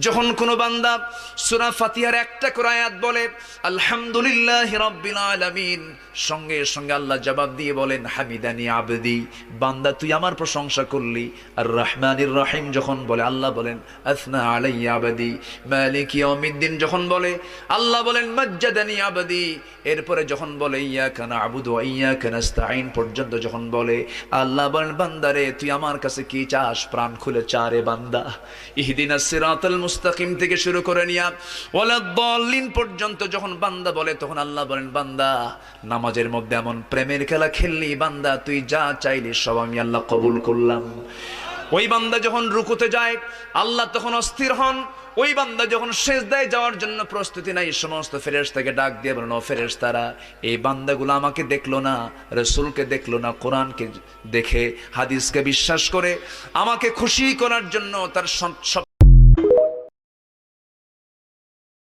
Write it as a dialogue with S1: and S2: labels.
S1: যখন কোনো বান্দা সূরা ফাতিহার একটা করে আয়াত বলে আলহামদুলিল্লাহি রাব্বিল আলামিন, সঙ্গে সঙ্গে আল্লাহ জবাব দিয়ে বলেন হামিদানি আবদি, বান্দা তুই আমার প্রশংসা করলি। আর রহমানির রহিম যখন বলে আল্লাহ বলেন আসনা আলাইয়া আবদি। মালিক ইয়াউমিদ্দিন যখন বলে আল্লাহ বলেন মাজ্জাদানি আবদি। এরপরে যখন বলে ইয়াকা না'বুদু ওয়া ইয়াকা নাস্তাঈন পর্যন্ত যখন বলে আল্লাহ বলেন বান্দারে তুই আমার কাছে কি চাস, প্রাণ খুলে চা রে বান্দা। ইহদিনাস সিরাতাল মুস্তাকিম থেকে শুরু করে নিয়া ওয়ালাদ-দাল্লিন পর্যন্ত যখন বান্দা বলে তখন আল্লাহ বলেন বান্দা নামাজের মধ্যে এমন প্রেমের খেলা খেললি বান্দা, তুই যা চাইলি সব আমি আল্লাহ কবুল করলাম। ওই বান্দা যখন রুকুতে যায় আল্লাহ তখন অস্থির হন। ওই বান্দা যখন সিজদায় যাওয়ার জন্য প্রস্তুতি নাই, সমস্ত ফেরেশতাকে ডাক দিয়ে বলেন ও ফেরেশতারা, এই বান্দাগুলো আমাকে দেখলো না, রাসূলকে দেখলো না, কোরআনকে দেখে হাদিসকে বিশ্বাস করে আমাকে খুশি করার জন্য তার সব